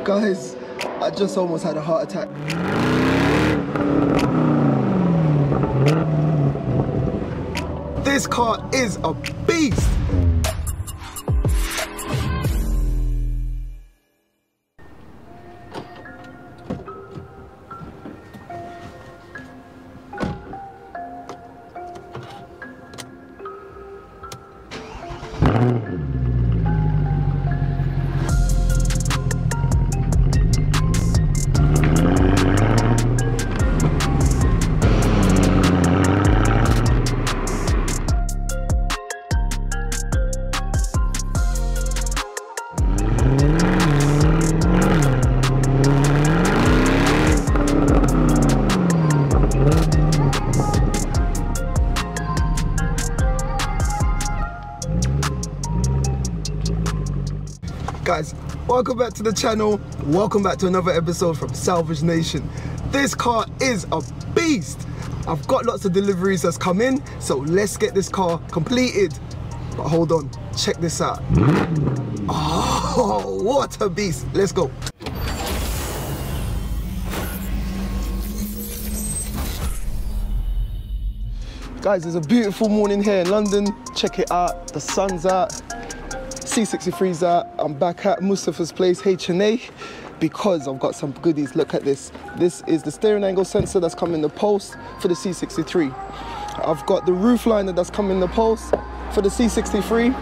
Guys, I just almost had a heart attack. This car is a beast. Guys, welcome back to the channel. Welcome back to another episode from Salvage Nation. This car is a beast. I've got lots of deliveries that's come in, so let's get this car completed. But hold on, check this out. Oh, what a beast. Let's go. Guys, it's a beautiful morning here in London. Check it out, the sun's out. C63's out. I'm back at Mustafa's place, H&A, because I've got some goodies. Look at this. This is the steering angle sensor that's come in the post for the C63. I've got the roof liner that's come in the post for the C63.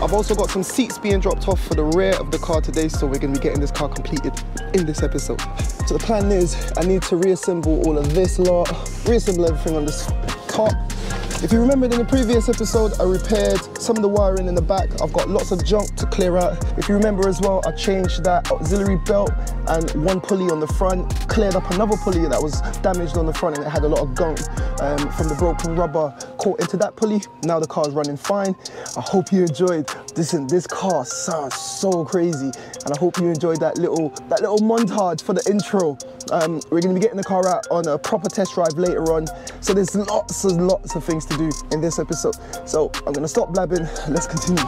I've also got some seats being dropped off for the rear of the car today, so we're going to be getting this car completed in this episode. So the plan is I need to reassemble all of this lot, reassemble everything on this top. If you remembered in the previous episode, I repaired some of the wiring in the back. I've got lots of junk to clear out. If you remember as well, I changed that auxiliary belt and one pulley on the front, cleared up another pulley that was damaged on the front and it had a lot of gunk from the broken rubber caught into that pulley. Now the car's running fine. I hope you enjoyed. Listen, this car sounds so crazy, and I hope you enjoyed that little montage for the intro. We're going to be getting the car out on a proper test drive later on, so there's lots of things to do in this episode. So I'm going to stop blabbing. Let's continue.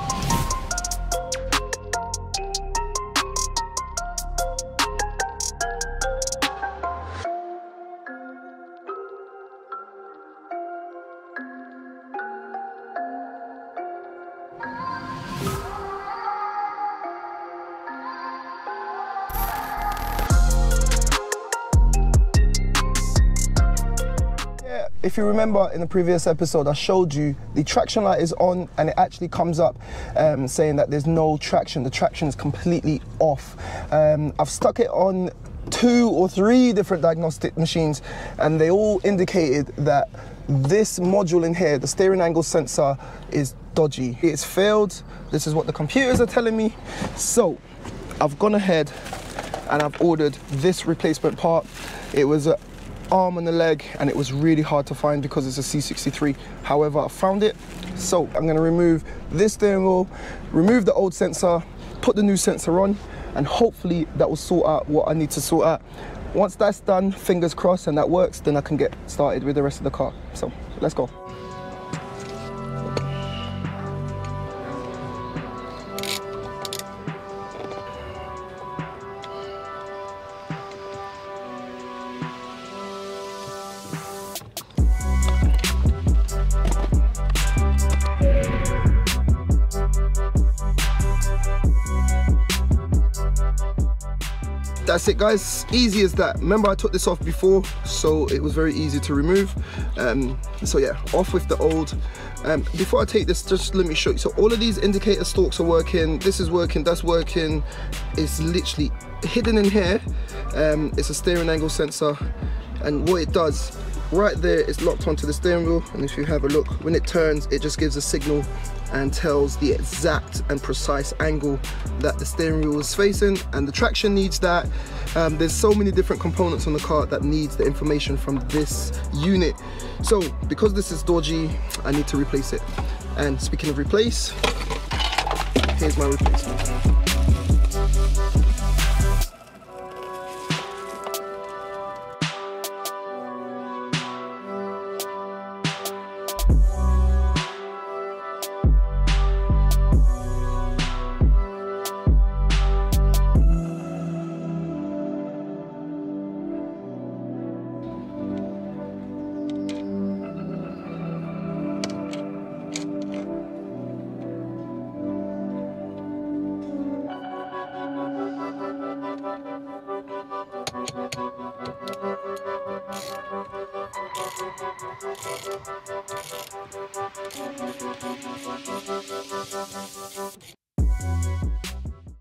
If you remember in the previous episode, I showed you the traction light is on and it actually comes up saying that there's no traction. The traction is completely off. I've stuck it on 2 or 3 different diagnostic machines and they all indicated that this module in here, the steering angle sensor, is dodgy. It's failed. This is what the computers are telling me. So I've gone ahead and I've ordered this replacement part. It was a arm and a leg and it was really hard to find because it's a C63. However, I found it. So I'm going to remove this steering wheel, remove the old sensor, put the new sensor on, and hopefully that will sort out what I need to sort out. Once that's done, fingers crossed, and that works, then I can get started with the rest of the car. So let's go. That's it, guys, easy as that. Remember I took this off before, so it was very easy to remove. So yeah, off with the old. Before I take this, just let me show you. So all of these indicator stalks are working. This is working, that's working. It's literally hidden in here. It's a steering angle sensor, and what it does, right there, it's locked onto the steering wheel, and if you have a look, when it turns, it just gives a signal and tells the exact and precise angle that the steering wheel is facing, and the traction needs that. There's so many different components on the car that needs the information from this unit. So because this is dodgy, I need to replace it. And speaking of replace, here's my replacement.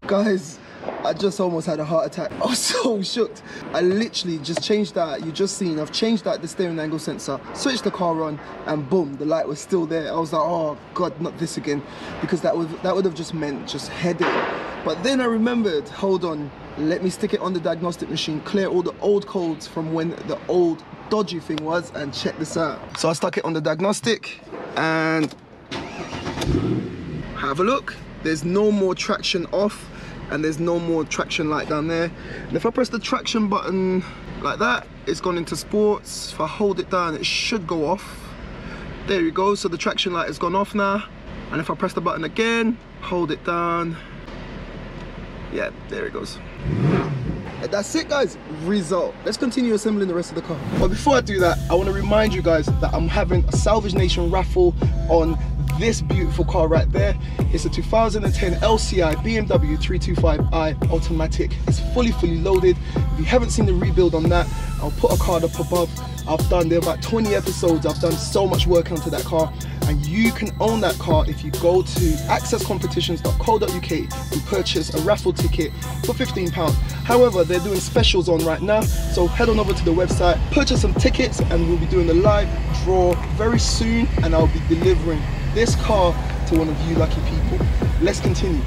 Guys, I just almost had a heart attack. I was so shook. I literally just changed that. You just seen, I've changed that the steering angle sensor, switched the car on, and boom, the light was still there. I was like, oh God, not this again. Because that would have just meant just headache. But then I remembered, hold on, let me stick it on the diagnostic machine, clear all the old codes from when the old dodgy thing was, and check this out. So I stuck it on the diagnostic and have a look. There's no more traction off, and there's no more traction light down there. And if I press the traction button like that, it's gone into sports. If I hold it down, it should go off. There you go, so the traction light has gone off now. And if I press the button again, hold it down, yeah, there it goes. And that's it, guys, result. Let's continue assembling the rest of the car. But before I do that, I want to remind you guys that I'm having a Salvage Nation raffle on this beautiful car right there. It's a 2010 LCI BMW 325i automatic. It's fully loaded. If you haven't seen the rebuild on that, I'll put a card up above. There are about 20 episodes. I've done so much work onto that car, and you can own that car if you go to accesscompetitions.co.uk and purchase a raffle ticket for £15. However, they're doing specials on right now, so head on over to the website, purchase some tickets, and we'll be doing a live draw very soon, and I'll be delivering this car to one of you lucky people. Let's continue.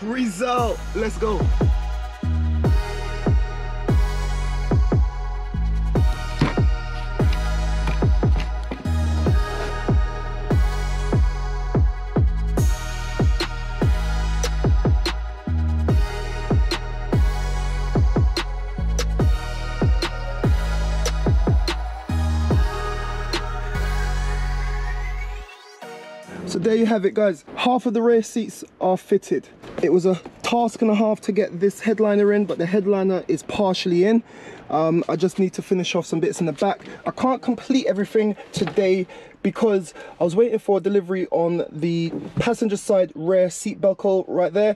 Result, let's go. So there you have it, guys. Half of the rear seats are fitted. It was a task and a half to get this headliner in, but the headliner is partially in. I just need to finish off some bits in the back. I can't complete everything today because I was waiting for a delivery on the passenger side rear seat belco right there,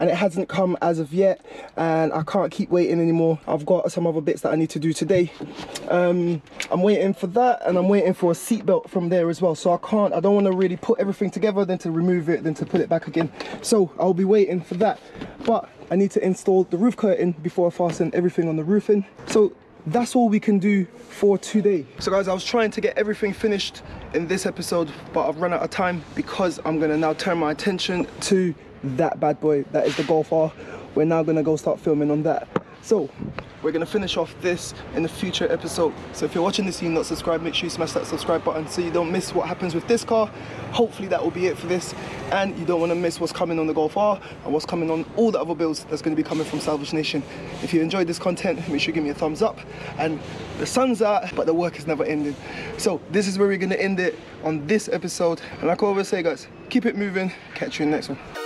and it hasn't come as of yet, and I can't keep waiting anymore. I've got some other bits that I need to do today. I'm waiting for that, and I'm waiting for a seat belt from there as well, so I don't want to really put everything together, then to remove it, then to put it back again. So I'll be waiting for that, but I need to install the roof curtain before I fasten everything on the roofing. So that's all we can do for today. So guys, I was trying to get everything finished in this episode, but I've run out of time because I'm gonna now turn my attention to that bad boy. That is the Golf R. We're now gonna go start filming on that. So we're gonna finish off this in a future episode. So if you're watching this and you're not subscribed, make sure you smash that subscribe button so you don't miss what happens with this car. Hopefully that will be it for this, and you don't want to miss what's coming on the Golf R and what's coming on all the other builds that's going to be coming from Salvage Nation. If you enjoyed this content, make sure you give me a thumbs up. And the sun's out, but the work is never ending. So this is where we're going to end it on this episode. And like I always say, guys, keep it moving. Catch you in the next one.